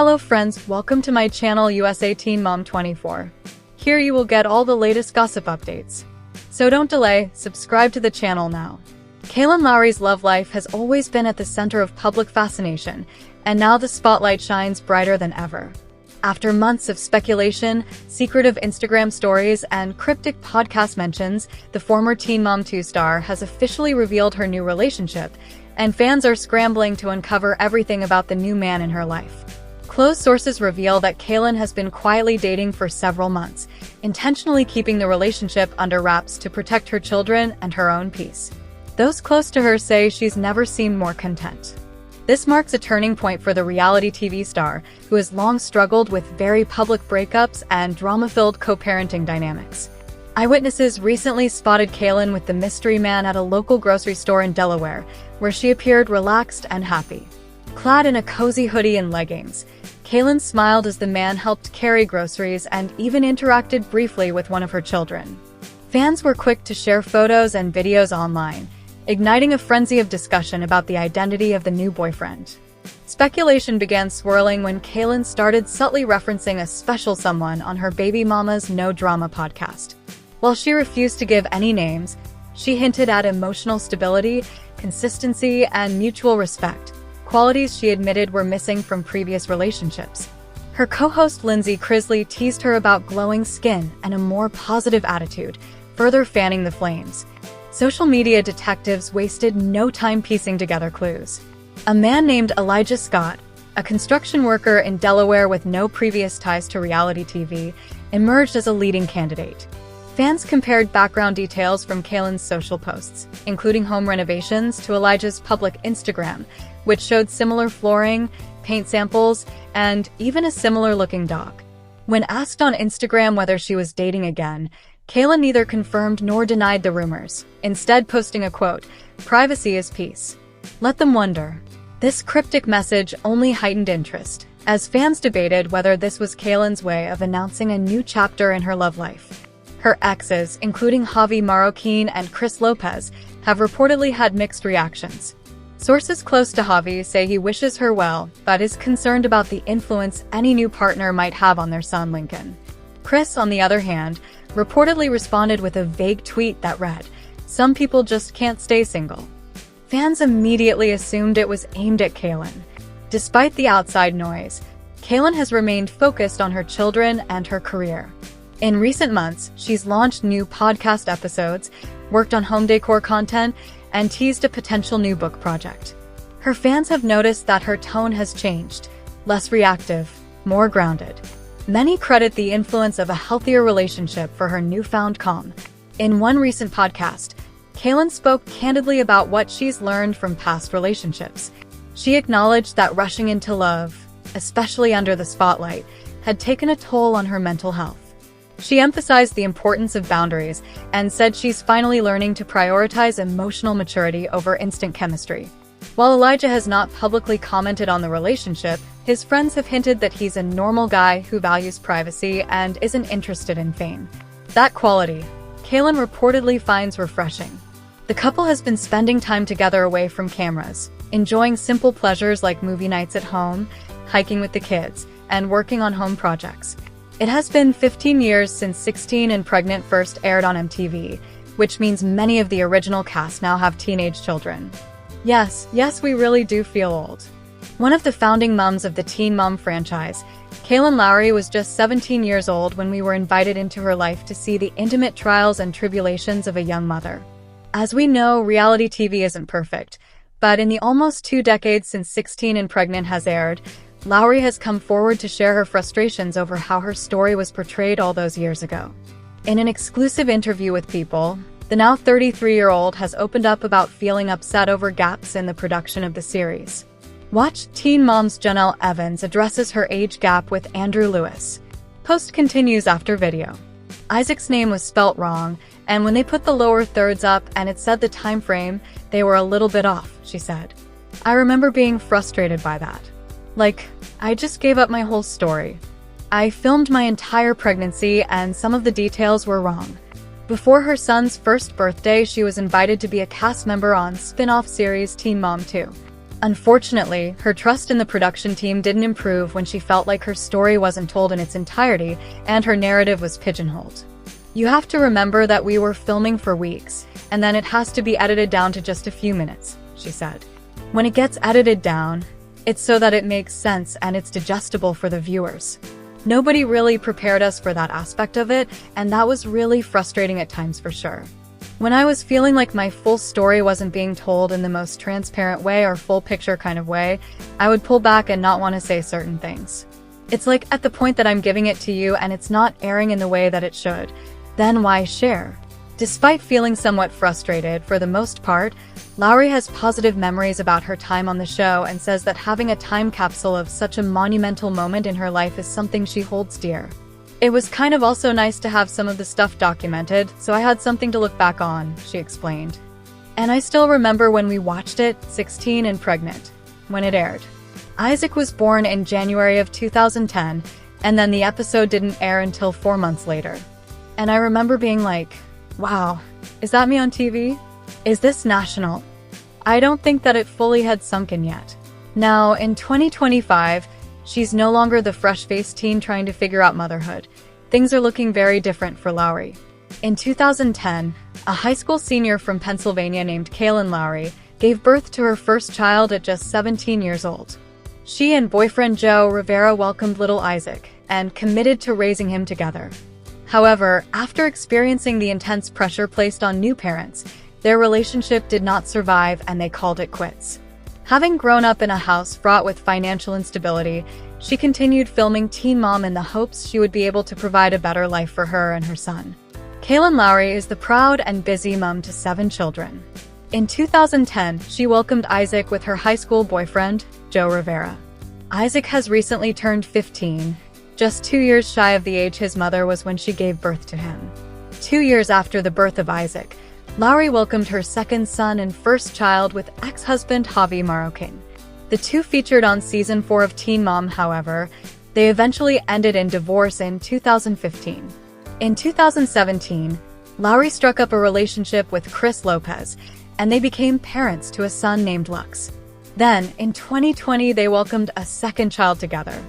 Hello friends, welcome to my channel USA Teen Mom 24. Here you will get all the latest gossip updates. So don't delay, subscribe to the channel now. Kailyn Lowry's love life has always been at the center of public fascination, and now the spotlight shines brighter than ever. After months of speculation, secretive Instagram stories, and cryptic podcast mentions, the former Teen Mom 2 star has officially revealed her new relationship, and fans are scrambling to uncover everything about the new man in her life. Close sources reveal that Kailyn has been quietly dating for several months, intentionally keeping the relationship under wraps to protect her children and her own peace. Those close to her say she's never seemed more content. This marks a turning point for the reality TV star, who has long struggled with very public breakups and drama-filled co-parenting dynamics. Eyewitnesses recently spotted Kailyn with the mystery man at a local grocery store in Delaware, where she appeared relaxed and happy. Clad in a cozy hoodie and leggings, Kailyn smiled as the man helped carry groceries and even interacted briefly with one of her children. Fans were quick to share photos and videos online, igniting a frenzy of discussion about the identity of the new boyfriend. Speculation began swirling when Kailyn started subtly referencing a special someone on her baby mama's No Drama podcast. While she refused to give any names, she hinted at emotional stability, consistency, and mutual respect, qualities she admitted were missing from previous relationships. Her co-host Lindsay Crisley teased her about glowing skin and a more positive attitude, further fanning the flames. Social media detectives wasted no time piecing together clues. A man named Elijah Scott, a construction worker in Delaware with no previous ties to reality TV, emerged as a leading candidate. Fans compared background details from Kailyn's social posts, including home renovations, to Elijah's public Instagram, which showed similar flooring, paint samples, and even a similar-looking dog. When asked on Instagram whether she was dating again, Kailyn neither confirmed nor denied the rumors, instead posting a quote, "Privacy is peace. Let them wonder." This cryptic message only heightened interest, as fans debated whether this was Kailyn's way of announcing a new chapter in her love life. Her exes, including Javi Marroquin and Chris Lopez, have reportedly had mixed reactions. Sources close to Javi say he wishes her well, but is concerned about the influence any new partner might have on their son Lincoln. Chris, on the other hand, reportedly responded with a vague tweet that read, "Some people just can't stay single." Fans immediately assumed it was aimed at Kailyn. Despite the outside noise, Kailyn has remained focused on her children and her career. In recent months, she's launched new podcast episodes, worked on home decor content, and teased a potential new book project. Her fans have noticed that her tone has changed, less reactive, more grounded. Many credit the influence of a healthier relationship for her newfound calm. In one recent podcast, Kailyn spoke candidly about what she's learned from past relationships. She acknowledged that rushing into love, especially under the spotlight, had taken a toll on her mental health. She emphasized the importance of boundaries and said she's finally learning to prioritize emotional maturity over instant chemistry. While Elijah has not publicly commented on the relationship, his friends have hinted that he's a normal guy who values privacy and isn't interested in fame. That quality, Kailyn reportedly finds refreshing. The couple has been spending time together away from cameras, enjoying simple pleasures like movie nights at home, hiking with the kids, and working on home projects. It has been 15 years since 16 and Pregnant first aired on MTV, which means many of the original cast now have teenage children. Yes, we really do feel old. One of the founding moms of the Teen Mom franchise, Kailyn Lowry was just 17 years old when we were invited into her life to see the intimate trials and tribulations of a young mother. As we know, reality TV isn't perfect, but in the almost 2 decades since 16 and Pregnant has aired, Lowry has come forward to share her frustrations over how her story was portrayed all those years ago. In an exclusive interview with People, the now 33-year-old has opened up about feeling upset over gaps in the production of the series. Watch Teen Mom's Janelle Evans addresses her age gap with Andrew Lewis. Post continues after video. Isaac's name was spelt wrong, and when they put the lower thirds up and it said the time frame, they were a little bit off, she said. I remember being frustrated by that. I just gave up my whole story. I filmed my entire pregnancy and some of the details were wrong. Before her son's first birthday, she was invited to be a cast member on spin-off series Teen Mom 2. Unfortunately, her trust in the production team didn't improve when she felt like her story wasn't told in its entirety and her narrative was pigeonholed. "You have to remember that we were filming for weeks, and then it has to be edited down to just a few minutes," she said. "When it gets edited down, it's so that it makes sense and it's digestible for the viewers. Nobody really prepared us for that aspect of it, and that was really frustrating at times for sure. When I was feeling like my full story wasn't being told in the most transparent way or full picture kind of way, I would pull back and not want to say certain things. It's like at the point that I'm giving it to you and it's not airing in the way that it should, then why share?" Despite feeling somewhat frustrated for the most part, Lowry has positive memories about her time on the show and says that having a time capsule of such a monumental moment in her life is something she holds dear. "It was kind of also nice to have some of the stuff documented, so I had something to look back on," she explained. "And I still remember when we watched it, 16 and pregnant, when it aired. Isaac was born in January of 2010, and then the episode didn't air until 4 months later. And I remember being like, wow, is that me on TV? Is this national?" I don't think that it fully had sunk in yet. Now, in 2025, she's no longer the fresh-faced teen trying to figure out motherhood. Things are looking very different for Lowry. In 2010, a high school senior from Pennsylvania named Kailyn Lowry gave birth to her first child at just 17 years old. She and boyfriend Joe Rivera welcomed little Isaac and committed to raising him together. However, after experiencing the intense pressure placed on new parents, their relationship did not survive and they called it quits. Having grown up in a house fraught with financial instability, she continued filming Teen Mom in the hopes she would be able to provide a better life for her and her son. Kailyn Lowry is the proud and busy mom to 7 children. In 2010, she welcomed Isaac with her high school boyfriend, Joe Rivera. Isaac has recently turned 15, just 2 years shy of the age his mother was when she gave birth to him. 2 years after the birth of Isaac, Lowry welcomed her second son and first child with ex-husband Javi Marroquin. The two featured on season 4 of Teen Mom, however, they eventually ended in divorce in 2015. In 2017, Lowry struck up a relationship with Chris Lopez, and they became parents to a son named Lux. Then, in 2020, they welcomed a second child together.